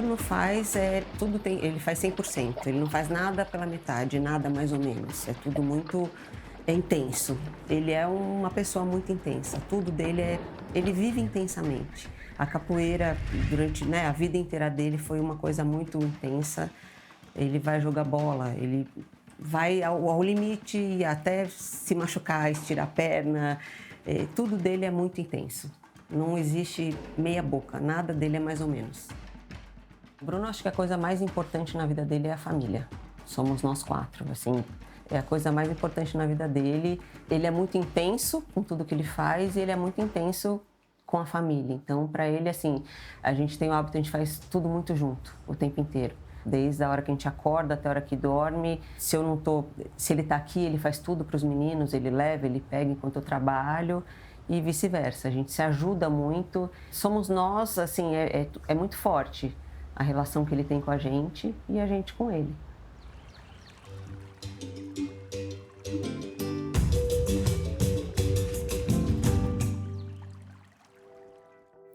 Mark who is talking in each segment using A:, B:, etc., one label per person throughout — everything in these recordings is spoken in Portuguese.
A: Bruno faz ele faz 100%, ele não faz nada pela metade, nada mais ou menos, é tudo muito intenso. Ele é uma pessoa muito intensa, tudo dele ele vive intensamente. A capoeira, durante, né, a vida inteira dele foi uma coisa muito intensa. Ele vai jogar bola, ele vai ao limite e até se machucar, estirar a perna, tudo dele é muito intenso. Não existe meia boca, nada dele é mais ou menos. O Bruno, acho que a coisa mais importante na vida dele é a família. Somos nós quatro, assim, é a coisa mais importante na vida dele. Ele é muito intenso com tudo que ele faz e ele é muito intenso com a família. Então, para ele, assim, a gente tem o hábito, a gente faz tudo muito junto, o tempo inteiro. Desde a hora que a gente acorda até a hora que dorme. Se ele tá aqui, ele faz tudo para os meninos, ele leva, ele pega enquanto eu trabalho e vice-versa. A gente se ajuda muito. Somos nós, assim, é muito forte a relação que ele tem com a gente e a gente com ele.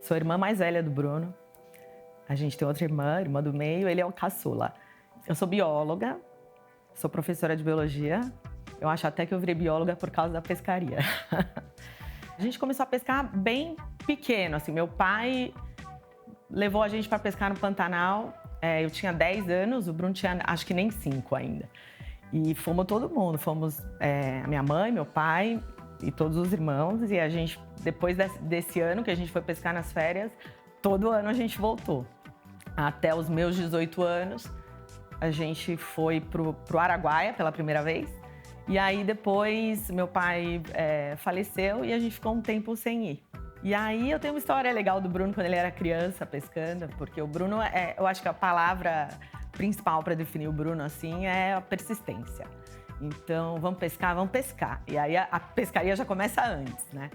B: Sou a irmã mais velha do Bruno. A gente tem outra irmã, irmã do meio, ele é o caçula. Eu sou bióloga, sou professora de biologia. Eu acho até que eu virei bióloga por causa da pescaria. A gente começou a pescar bem pequeno, assim. Meu pai levou a gente para pescar no Pantanal. Eu tinha 10 anos, o Bruno tinha acho que nem 5 ainda. E fomos todo mundo, fomos a minha mãe, meu pai e todos os irmãos. E a gente, depois desse ano que a gente foi pescar nas férias, todo ano a gente voltou. Até os meus 18 anos, a gente foi pro Araguaia pela primeira vez. E aí depois meu pai faleceu e a gente ficou um tempo sem ir. E aí eu tenho uma história legal do Bruno quando ele era criança pescando, porque o Bruno, eu acho que a palavra principal para definir o Bruno assim é a persistência. Então, vamos pescar, vamos pescar. E aí a pescaria já começa antes, né?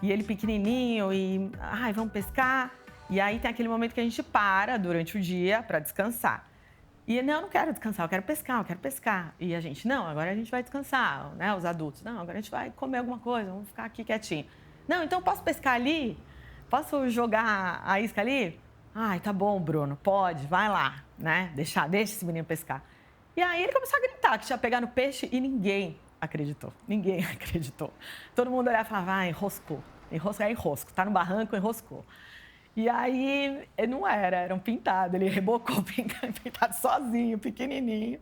B: E ele pequenininho e, vamos pescar. E aí tem aquele momento que a gente para durante o dia para descansar. E ele, não quero descansar, eu quero pescar, eu quero pescar. E a gente, não, agora a gente vai descansar, né? Os adultos, não, agora a gente vai comer alguma coisa, vamos ficar aqui quietinho. Não, então posso pescar ali? Posso jogar a isca ali? Ai, tá bom, Bruno, pode, vai lá, né? Deixa esse menino pescar. E aí ele começou a gritar que tinha pegar no peixe e ninguém acreditou. Ninguém acreditou. Todo mundo olhava e falava, enroscou. Enrosco é enrosco, tá no barranco, enroscou. E aí, não era um pintado, ele rebocou pintado sozinho, pequenininho.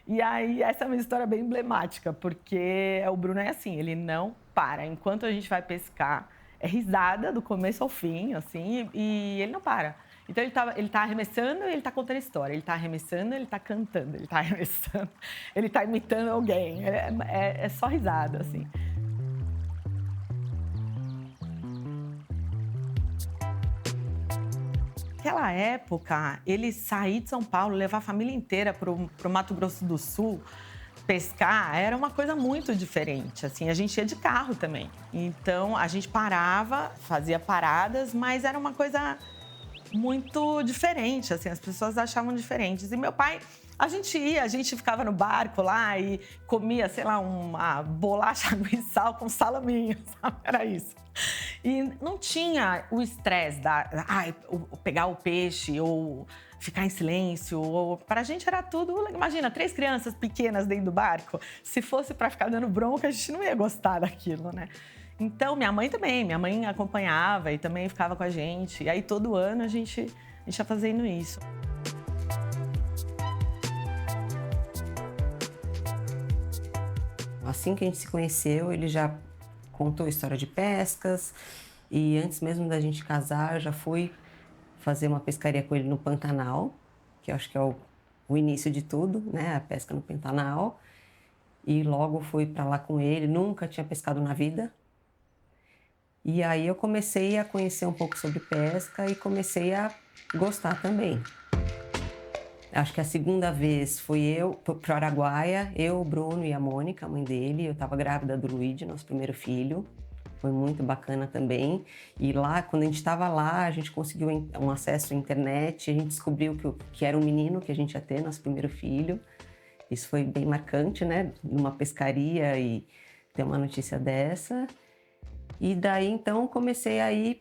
B: E aí, essa é uma história bem emblemática, porque o Bruno é assim, ele não para. Enquanto a gente vai pescar, é risada do começo ao fim, assim, e ele não para. Então, ele tá arremessando e ele tá contando história. Ele tá arremessando, ele tá cantando, ele tá arremessando, ele tá imitando alguém. É só risada, assim. Naquela época, ele sair de São Paulo, levar a família inteira para o Mato Grosso do Sul, pescar, era uma coisa muito diferente. Assim, a gente ia de carro também. Então, a gente parava, fazia paradas, mas era uma coisa muito diferente, assim, as pessoas achavam diferentes. E meu pai, a gente ficava no barco lá e comia, sei lá, uma bolacha água e sal com salaminho, sabe? Era isso. E não tinha o estresse pegar o peixe ou ficar em silêncio. Pra gente era tudo, imagina, 3 crianças pequenas dentro do barco. Se fosse pra ficar dando bronca, a gente não ia gostar daquilo, né? Então, minha mãe também, minha mãe acompanhava e também ficava com a gente. E aí, todo ano, a gente ia fazendo isso.
A: Assim que a gente se conheceu, ele já contou história de pescas e antes mesmo da gente casar, eu já fui fazer uma pescaria com ele no Pantanal, que eu acho que é o início de tudo, né? A pesca no Pantanal. E logo fui para lá com ele, nunca tinha pescado na vida. E aí eu comecei a conhecer um pouco sobre pesca e comecei a gostar também. Acho que a segunda vez fui eu para o Araguaia, eu, o Bruno e a Mônica, a mãe dele. Eu estava grávida do Luigi, nosso primeiro filho. Foi muito bacana também. E lá, quando a gente estava lá, a gente conseguiu um acesso à internet. A gente descobriu que era um menino que a gente ia ter, nosso primeiro filho. Isso foi bem marcante, né? Numa pescaria e ter uma notícia dessa. E daí, então, comecei a ir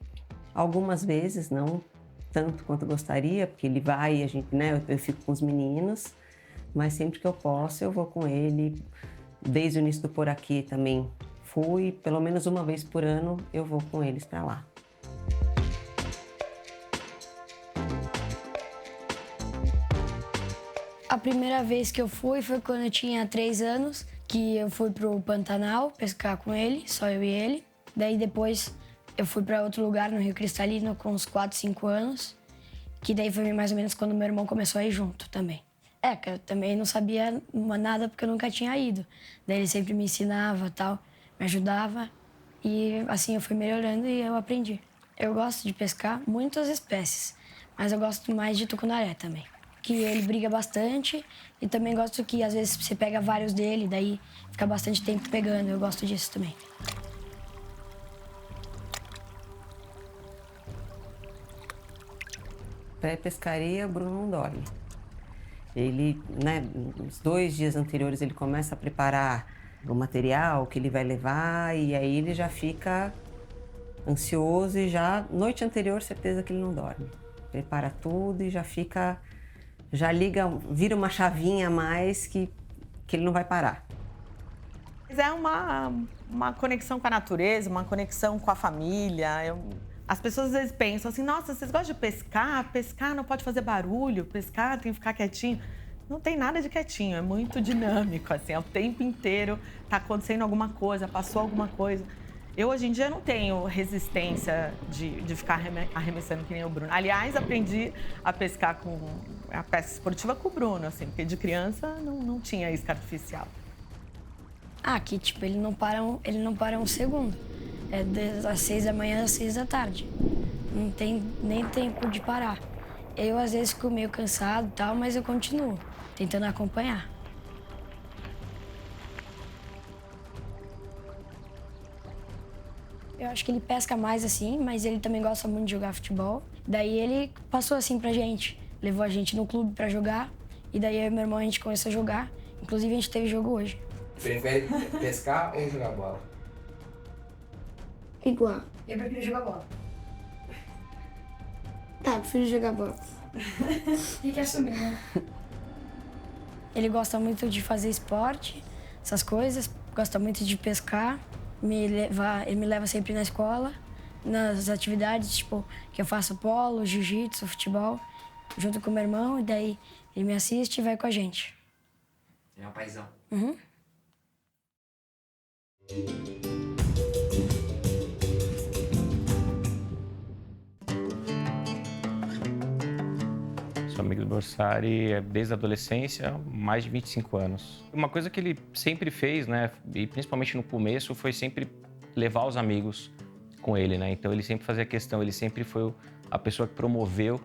A: algumas vezes, não tanto quanto gostaria, porque ele vai, a gente, né, eu fico com os meninos, mas sempre que eu posso eu vou com ele. Desde o início do Por Aqui também fui, pelo menos uma vez por ano eu vou com eles para lá.
C: A primeira vez que eu fui foi quando eu tinha 3 anos, que eu fui pro Pantanal pescar com ele, só eu e ele. Daí depois eu fui para outro lugar no Rio Cristalino com uns 4, 5 anos, que daí foi mais ou menos quando meu irmão começou a ir junto também. Que eu também não sabia nada porque eu nunca tinha ido. Daí ele sempre me ensinava, tal, me ajudava e assim eu fui melhorando e eu aprendi. Eu gosto de pescar muitas espécies, mas eu gosto mais de tucunaré também, que ele briga bastante e também gosto que às vezes você pega vários dele, daí fica bastante tempo pegando. Eu gosto disso também.
A: Pré-pescaria, o Bruno não dorme. Ele, né, nos 2 dias anteriores ele começa a preparar o material que ele vai levar e aí ele já fica ansioso e já, noite anterior, certeza que ele não dorme. Prepara tudo e já fica, já liga, vira uma chavinha a mais que ele não vai parar.
B: Mas é uma conexão com a natureza, uma conexão com a família. As pessoas às vezes pensam assim, nossa, vocês gostam de pescar? Pescar não pode fazer barulho, pescar tem que ficar quietinho. Não tem nada de quietinho, é muito dinâmico, assim, é o tempo inteiro tá acontecendo alguma coisa, passou alguma coisa. Eu, hoje em dia, não tenho resistência de ficar arremessando que nem o Bruno. Aliás, aprendi a pescar com a pesca esportiva com o Bruno, assim, porque de criança não tinha isca artificial.
C: Aqui, tipo, ele não para um segundo. É das 6 da manhã às 6 da tarde. Não tem nem tempo de parar. Eu, às vezes, fico meio cansado e tal, mas eu continuo, tentando acompanhar. Eu acho que ele pesca mais assim, mas ele também gosta muito de jogar futebol. Daí ele passou assim pra gente, levou a gente no clube pra jogar. E daí eu e meu irmão a gente começou a jogar. Inclusive a gente teve jogo hoje.
D: Prefere pescar ou jogar bola?
C: Igual. Eu prefiro jogar bola. Tá, eu prefiro jogar bola. Tem que assumir, né? Ele gosta muito de fazer esporte, essas coisas. Gosta muito de pescar. Ele me leva sempre na escola, nas atividades, tipo, que eu faço polo, jiu-jitsu, futebol, junto com meu irmão. E daí ele me assiste e vai com a gente.
D: É um paizão.
C: Uhum.
E: Sou amigo do Borsari desde a adolescência, mais de 25 anos. Uma coisa que ele sempre fez, né, e principalmente no começo, foi sempre levar os amigos com ele, né? Então ele sempre fazia questão, ele sempre foi a pessoa que promoveu,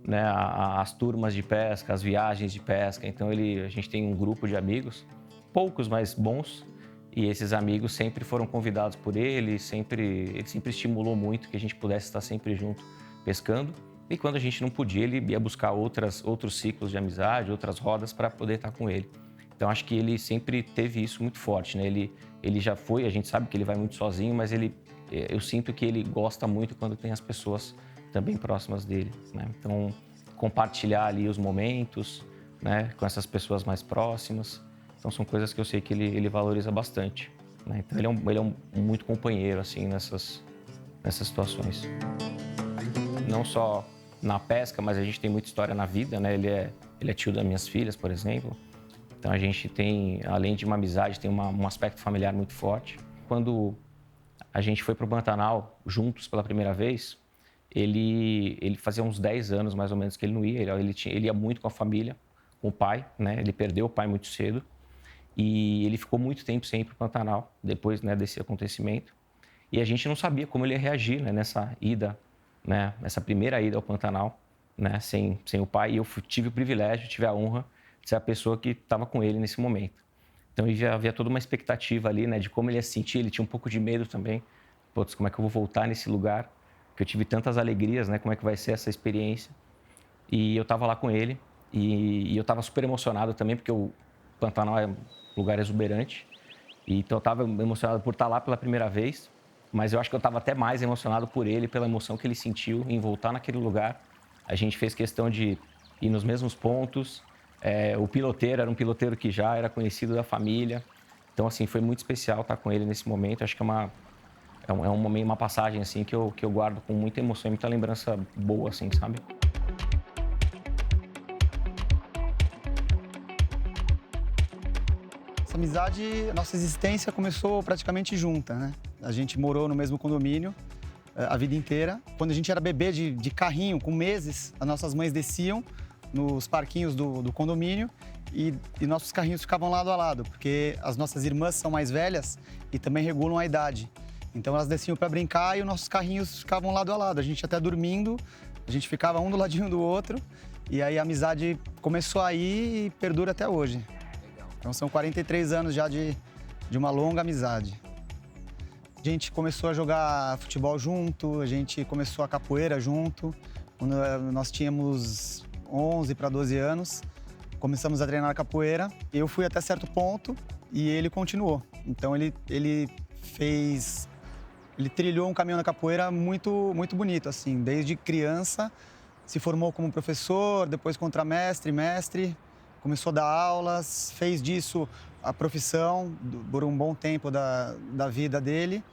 E: né, as turmas de pesca, as viagens de pesca. Então a gente tem um grupo de amigos, poucos, mas bons, e esses amigos sempre foram convidados por ele, ele sempre estimulou muito que a gente pudesse estar sempre junto pescando. E quando a gente não podia, ele ia buscar outros ciclos de amizade, outras rodas para poder estar com ele. Então, acho que ele sempre teve isso muito forte, né? Ele já foi, a gente sabe que ele vai muito sozinho, mas eu sinto que ele gosta muito quando tem as pessoas também próximas dele, né? Então, compartilhar ali os momentos, né, com essas pessoas mais próximas. Então, são coisas que eu sei que ele valoriza bastante, né? Então, ele é muito companheiro, assim, nessas situações. Não só na pesca, mas a gente tem muita história na vida, né? Ele é tio das minhas filhas, por exemplo. Então a gente tem, além de uma amizade, tem um aspecto familiar muito forte. Quando a gente foi para o Pantanal juntos pela primeira vez, ele fazia uns 10 anos mais ou menos que ele não ia. Ele ia muito com a família, com o pai, né? Ele perdeu o pai muito cedo e ele ficou muito tempo sem ir para o Pantanal depois, né, desse acontecimento. E a gente não sabia como ele ia reagir, né, nessa ida, né, essa primeira ida ao Pantanal, né, sem o pai. E eu tive o privilégio, tive a honra de ser a pessoa que estava com ele nesse momento. Então havia toda uma expectativa ali, né, de como ele ia se sentir. Ele tinha um pouco de medo também. Putz, como é que eu vou voltar nesse lugar? Que eu tive tantas alegrias, né? Como é que vai ser essa experiência? E eu estava lá com ele e eu estava super emocionado também, porque o Pantanal é um lugar exuberante. E então eu estava emocionado por estar lá pela primeira vez. Mas eu acho que eu estava até mais emocionado por ele, pela emoção que ele sentiu em voltar naquele lugar, A gente fez questão de ir nos mesmos pontos. O piloteiro era um piloteiro que já era conhecido da família. Então, assim, foi muito especial estar com ele nesse momento. Acho que é um momento, uma passagem, assim, que eu guardo com muita emoção e muita lembrança boa, assim, sabe?
F: Essa amizade, a nossa existência começou praticamente junta, né? A gente morou no mesmo condomínio a vida inteira. Quando a gente era bebê de carrinho, com meses, as nossas mães desciam nos parquinhos do condomínio e nossos carrinhos ficavam lado a lado, porque as nossas irmãs são mais velhas e também regulam a idade. Então elas desciam para brincar e os nossos carrinhos ficavam lado a lado. A gente até dormindo, a gente ficava um do ladinho do outro e aí a amizade começou aí e perdura até hoje. Então são 43 anos já de uma longa amizade. A gente começou a jogar futebol junto, a gente começou a capoeira junto. Quando nós tínhamos 11 para 12 anos, começamos a treinar capoeira. Eu fui até certo ponto e ele continuou. Então ele trilhou um caminho na capoeira muito, muito bonito, assim. Desde criança, se formou como professor, depois contramestre, mestre. Começou a dar aulas, fez disso a profissão por um bom tempo da vida dele.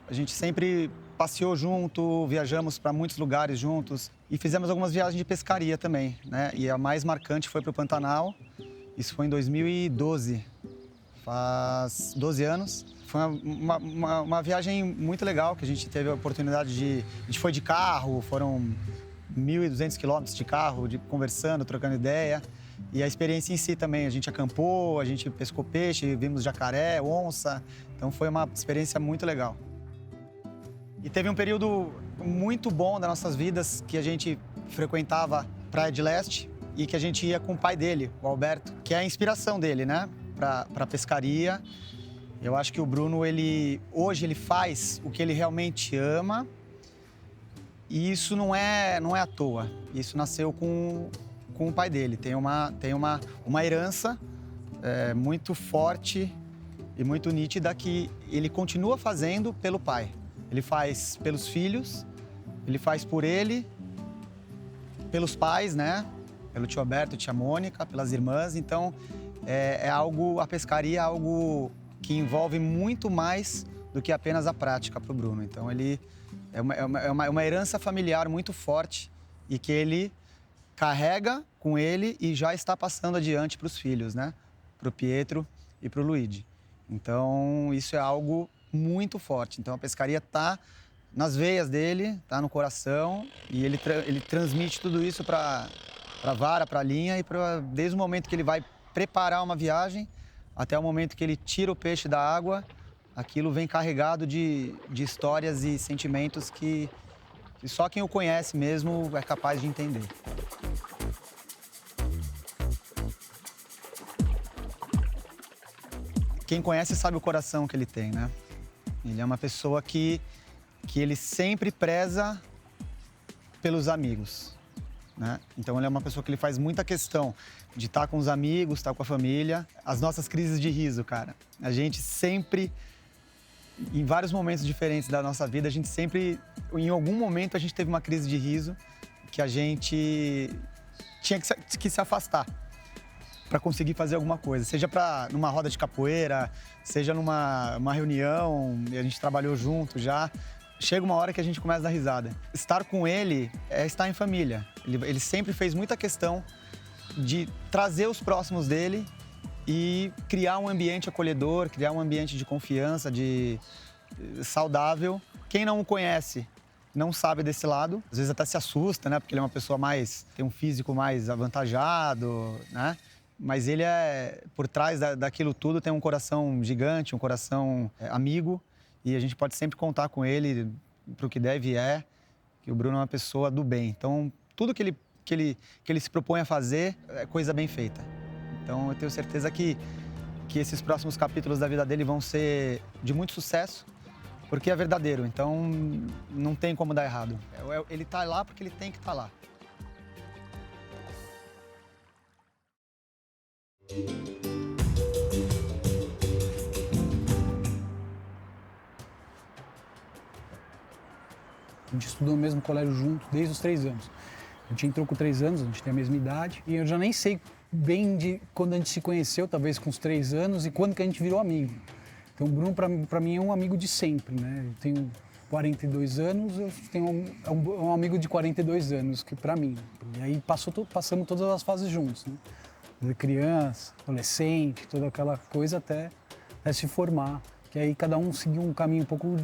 F: A gente sempre passeou junto, viajamos para muitos lugares juntos e fizemos algumas viagens de pescaria também, né? E a mais marcante foi para o Pantanal. Isso foi em 2012, faz 12 anos. Foi uma viagem muito legal que a gente teve a oportunidade A gente foi de carro, foram 1.200 quilômetros de carro, conversando, trocando ideia. E a experiência em si também, a gente acampou, a gente pescou peixe, vimos jacaré, onça. Então foi uma experiência muito legal. E teve um período muito bom das nossas vidas que a gente frequentava Praia de Leste e que a gente ia com o pai dele, o Alberto, que é a inspiração dele, né, para pescaria. Eu acho que o Bruno, hoje ele faz o que ele realmente ama e isso não é à toa. Isso nasceu com o pai dele. Tem uma herança muito forte e muito nítida que ele continua fazendo pelo pai. Ele faz pelos filhos, ele faz por ele, pelos pais, né? Pelo tio Alberto, tia Mônica, pelas irmãs. Então, a pescaria é algo que envolve muito mais do que apenas a prática para o Bruno. Então, ele é uma herança familiar muito forte e que ele carrega com ele e já está passando adiante para os filhos, né? Para o Pietro e para o Luigi. Então, isso é algo muito forte. Então, a pescaria está nas veias dele, está no coração e ele transmite tudo isso para a vara, para a linha e desde o momento que ele vai preparar uma viagem até o momento que ele tira o peixe da água, aquilo vem carregado de histórias e sentimentos que só quem o conhece mesmo é capaz de entender. Quem conhece sabe o coração que ele tem, né? Ele é uma pessoa que ele sempre preza pelos amigos, né? Então ele é uma pessoa que ele faz muita questão de estar com os amigos, estar com a família. As nossas crises de riso, cara. A gente sempre, em vários momentos diferentes da nossa vida, a gente sempre, em algum momento, a gente teve uma crise de riso que a gente tinha que se afastar para conseguir fazer alguma coisa, seja numa roda de capoeira, seja numa reunião, e a gente trabalhou junto já. Chega uma hora que a gente começa a dar risada. Estar com ele é estar em família. Ele sempre fez muita questão de trazer os próximos dele e criar um ambiente acolhedor, criar um ambiente de confiança, saudável. Quem não o conhece não sabe desse lado, às vezes até se assusta, né? Porque ele é uma pessoa tem um físico mais avantajado, né? Mas ele por trás daquilo tudo, tem um coração gigante, um coração amigo. E a gente pode sempre contar com ele para o que deve que o Bruno é uma pessoa do bem. Então, tudo que ele se propõe a fazer é coisa bem feita. Então, eu tenho certeza que esses próximos capítulos da vida dele vão ser de muito sucesso, porque é verdadeiro. Então, não tem como dar errado. Ele está lá porque ele tem que estar lá.
G: A gente estudou no mesmo colégio junto desde os 3 anos. A gente entrou com 3 anos, a gente tem a mesma idade. E eu já nem sei bem de quando a gente se conheceu, talvez com uns 3 anos, e quando que a gente virou amigo. Então o Bruno, para mim, é um amigo de sempre, né? Eu tenho 42 anos, eu tenho um amigo de 42 anos, que para mim. E aí passamos todas as fases juntos, né? De criança, adolescente, toda aquela coisa até se formar. Que aí cada um seguiu um caminho um pouco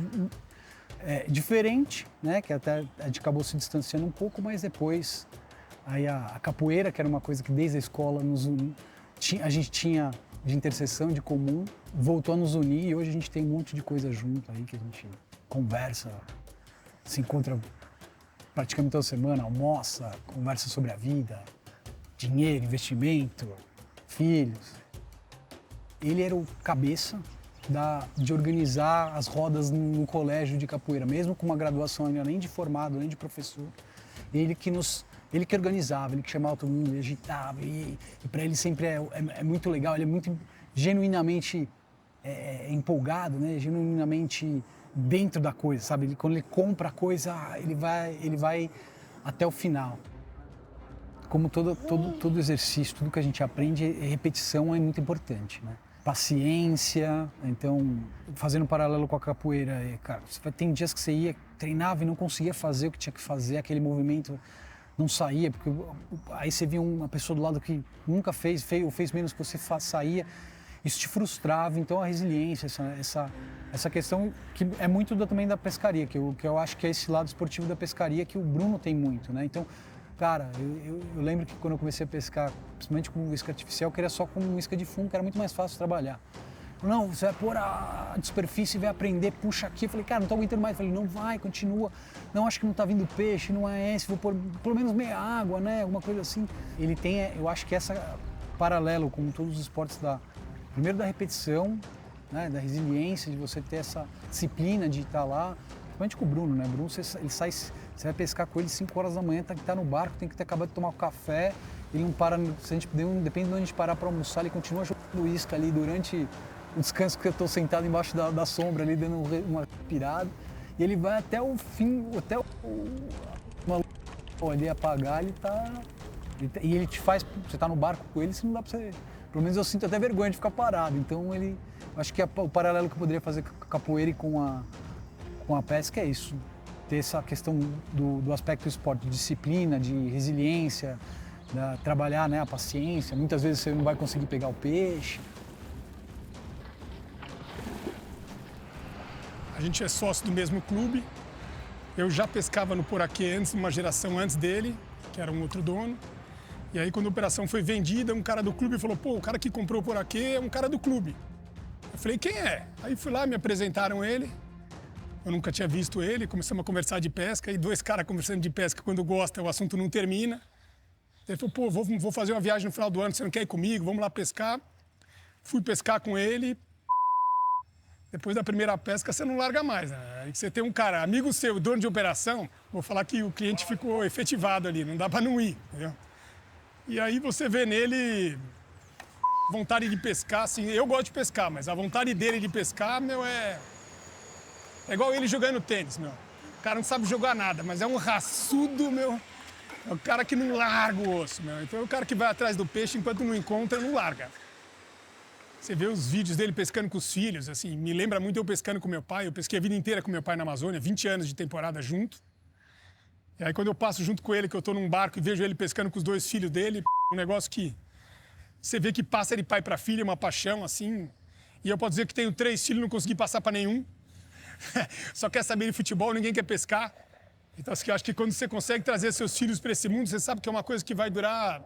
G: diferente, né? Que até a gente acabou se distanciando um pouco, mas depois aí a capoeira, que era uma coisa que desde a escola a gente tinha de interseção, de comum, voltou a nos unir e hoje a gente tem um monte de coisa junto aí que a gente conversa, se encontra praticamente toda semana, almoça, conversa sobre a vida, dinheiro, investimento, filhos. Ele era o cabeça de organizar as rodas no colégio de capoeira, mesmo com uma graduação ainda nem de formado, nem de professor. Ele que organizava, ele que chamava todo mundo, ele agitava, e para ele sempre é muito legal, ele é muito genuinamente empolgado, né? Genuinamente dentro da coisa, sabe? Quando ele compra a coisa, ele vai até o final. Como todo exercício, tudo que a gente aprende, repetição é muito importante, né? Paciência, então, fazendo um paralelo com a capoeira, cara, tem dias que você ia, treinava e não conseguia fazer o que tinha que fazer, aquele movimento não saía, porque aí você via uma pessoa do lado que nunca fez ou fez menos que você saía, isso te frustrava. Então a resiliência, essa questão que é muito também da pescaria, que eu acho que é esse lado esportivo da pescaria que o Bruno tem muito, né? Então, cara, eu lembro que quando eu comecei a pescar, principalmente com isca artificial, eu queria só com isca de fundo, que era muito mais fácil trabalhar. Não, você vai pôr a de superfície e vai aprender, puxa aqui. Eu falei, cara, não tô aguentando mais. Eu falei, não vai, continua. Não, acho que não tá vindo peixe, não é esse, vou pôr pelo menos meia água, né? Alguma coisa assim. Ele tem, eu acho que essa paralelo com todos os esportes primeiro da repetição, né? Da resiliência, de você ter essa disciplina de estar lá. Principalmente com o Bruno, né? O Bruno, ele sai, você vai pescar com ele 5 horas da manhã, tem que estar no barco, tem que ter acabado de tomar um café. Ele não para, se a gente, depende de onde a gente parar para almoçar, ele continua jogando isca ali durante o descanso que eu estou sentado embaixo da sombra ali, dando uma respirada. E ele vai até o fim, até ali apagar, e ele te faz, você está no barco com ele, se não dá para você, pelo menos eu sinto até vergonha de ficar parado. Então acho que o paralelo que eu poderia fazer com a capoeira e com a pesca é isso, ter essa questão do aspecto do esporte, de disciplina, de resiliência, trabalhar, né, a paciência. Muitas vezes você não vai conseguir pegar o peixe.
H: A gente é sócio do mesmo clube. Eu já pescava no Poraquê antes, uma geração antes dele, que era um outro dono. E aí, quando a operação foi vendida, um cara do clube falou, pô, o cara que comprou o Poraquê é um cara do clube. Eu falei, quem é? Aí fui lá, me apresentaram ele. Eu nunca tinha visto ele, começamos a conversar de pesca. E 2 caras conversando de pesca, quando gosta, o assunto não termina. Ele falou, pô, vou fazer uma viagem no final do ano, você não quer ir comigo? Vamos lá pescar. Fui pescar com ele. Depois da primeira pesca, você não larga mais, né? Aí você tem um cara, amigo seu, dono de operação, vou falar que o cliente ficou efetivado ali, não dá para não ir, entendeu? E aí você vê nele vontade de pescar, assim, eu gosto de pescar, mas a vontade dele de pescar, meu, é igual ele jogando tênis, meu. O cara não sabe jogar nada, mas é um raçudo, meu. É o cara que não larga o osso, meu. Então é o cara que vai atrás do peixe, enquanto não encontra, não larga. Você vê os vídeos dele pescando com os filhos, assim, me lembra muito eu pescando com meu pai. Eu pesquei a vida inteira com meu pai na Amazônia, 20 anos de temporada junto. E aí quando eu passo junto com ele, que eu tô num barco e vejo ele pescando com os 2 filhos dele, um negócio que você vê que passa de pai para filho, é uma paixão, assim. E eu posso dizer que tenho 3 filhos e não consegui passar para nenhum. Só quer saber de futebol, ninguém quer pescar. Então eu acho que quando você consegue trazer seus filhos para esse mundo, você sabe que é uma coisa que vai durar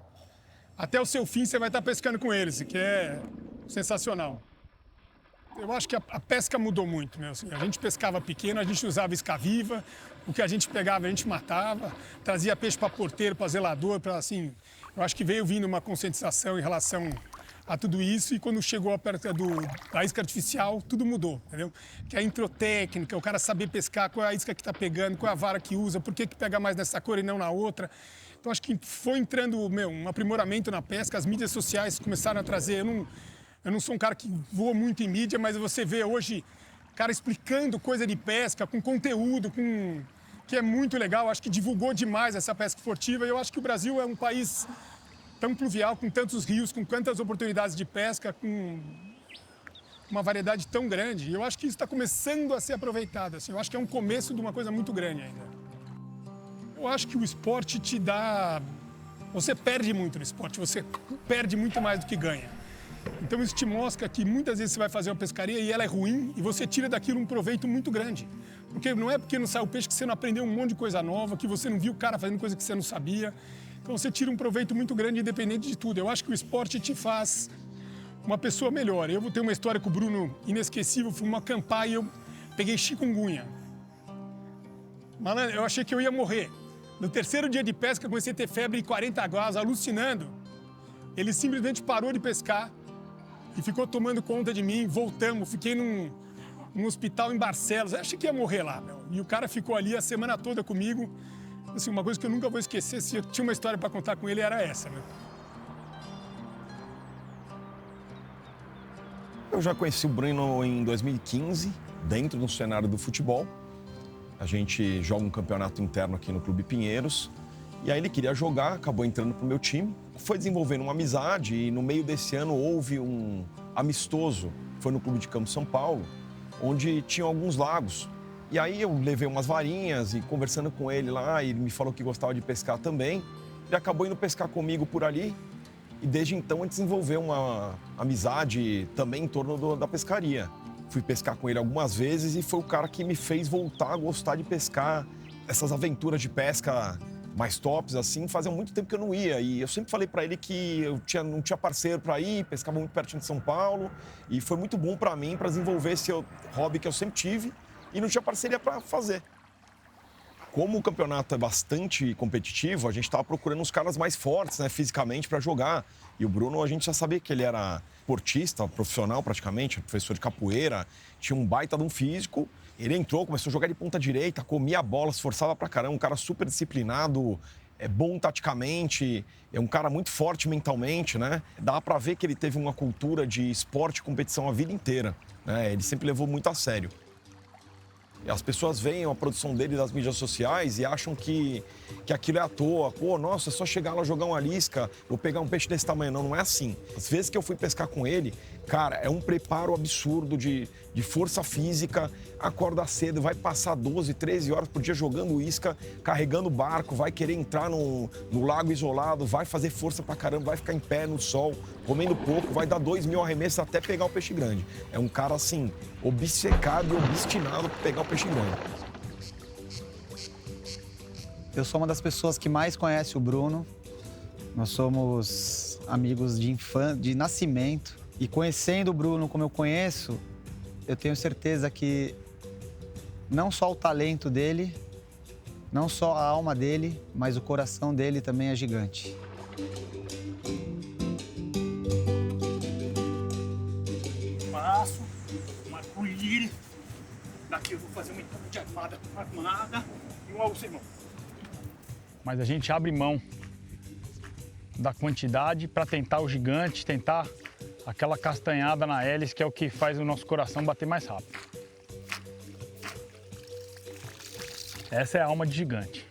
H: até o seu fim, você vai estar pescando com eles, que é sensacional. Eu acho que a pesca mudou muito, meu. Assim, a gente pescava pequeno, a gente usava isca viva, o que a gente pegava a gente matava, trazia peixe para porteiro, para zelador, para assim. Eu acho que veio vindo uma conscientização em relação a tudo isso e quando chegou a perto da isca artificial, tudo mudou, entendeu? Que é a introtécnica, o cara saber pescar, qual é a isca que está pegando, qual é a vara que usa, por que pega mais nessa cor e não na outra. Então acho que foi entrando, um aprimoramento na pesca, as mídias sociais começaram a trazer. Eu não sou um cara que voa muito em mídia, mas você vê hoje cara explicando coisa de pesca, com conteúdo, com que é muito legal, acho que divulgou demais essa pesca esportiva. E eu acho que o Brasil é um país tão pluvial, com tantos rios, com tantas oportunidades de pesca, com uma variedade tão grande. E eu acho que isso está começando a ser aproveitado. Assim, eu acho que é um começo de uma coisa muito grande ainda. Eu acho que o esporte te dá... Você perde muito no esporte, você perde muito mais do que ganha. Então isso te mostra que muitas vezes você vai fazer uma pescaria e ela é ruim e você tira daquilo um proveito muito grande. Porque não é porque não saiu peixe que você não aprendeu um monte de coisa nova, que você não viu o cara fazendo coisa que você não sabia. Então você tira um proveito muito grande independente de tudo. Eu acho que o esporte te faz uma pessoa melhor. Eu vou ter uma história com o Bruno inesquecível, fui uma acampar e eu peguei chikungunya. Malandro, eu achei que eu ia morrer. No terceiro dia de pesca, comecei a ter febre e 40 graus, alucinando. Ele simplesmente parou de pescar e ficou tomando conta de mim. Voltamos, fiquei num hospital em Barcelos. Eu achei que ia morrer lá, meu. E o cara ficou ali a semana toda comigo. Assim, uma coisa que eu nunca vou esquecer, se eu tinha uma história para contar com ele, era essa, meu.
I: Eu já conheci o Bruno em 2015, dentro do cenário do futebol. A gente joga um campeonato interno aqui no Clube Pinheiros. E aí ele queria jogar, acabou entrando pro meu time. Foi desenvolvendo uma amizade e no meio desse ano houve um amistoso. Foi no Clube de Campo São Paulo, onde tinham alguns lagos. E aí eu levei umas varinhas e conversando com ele lá, ele me falou que gostava de pescar também. Ele acabou indo pescar comigo por ali. E desde então a gente desenvolveu uma amizade também em torno da pescaria. Fui pescar com ele algumas vezes e foi o cara que me fez voltar a gostar de pescar. Essas aventuras de pesca mais tops, assim, fazia muito tempo que eu não ia. E eu sempre falei para ele que eu não tinha parceiro para ir, pescava muito pertinho de São Paulo. E foi muito bom para mim, para desenvolver esse hobby que eu sempre tive e não tinha parceria para fazer. Como o campeonato é bastante competitivo, a gente estava procurando uns caras mais fortes, né, fisicamente, para jogar. E o Bruno, a gente já sabia que ele era esportista, profissional praticamente, professor de capoeira, tinha um baita de um físico. Ele entrou, começou a jogar de ponta direita, comia a bola, se esforçava pra caramba, um cara super disciplinado, bom taticamente, é um cara muito forte mentalmente, né? Dá pra ver que ele teve uma cultura de esporte e competição a vida inteira, né? Ele sempre levou muito a sério. As pessoas veem a produção dele das mídias sociais e acham que aquilo é à toa. Pô, nossa, é só chegar lá, jogar uma lisca, ou pegar um peixe desse tamanho. Não, não é assim. Às vezes que eu fui pescar com ele, cara, é um preparo absurdo de força física. Acorda cedo, vai passar 12, 13 horas por dia jogando isca, carregando barco, vai querer entrar no lago isolado, vai fazer força pra caramba, vai ficar em pé no sol, comendo pouco, vai dar 2.000 arremessos até pegar o peixe grande. É um cara, assim, obcecado e obstinado por pegar o peixe grande.
F: Eu sou uma das pessoas que mais conhece o Bruno. Nós somos amigos de nascimento. E conhecendo o Bruno como eu conheço, eu tenho certeza que não só o talento dele, não só a alma dele, mas o coração dele também é gigante.
H: Passo, uma colher. Daqui eu vou fazer uma etapa de armada e um alcemão.
G: Mas a gente abre mão da quantidade para tentar o gigante, tentar aquela castanhada na hélice, que é o que faz o nosso coração bater mais rápido. Essa é a alma de gigante.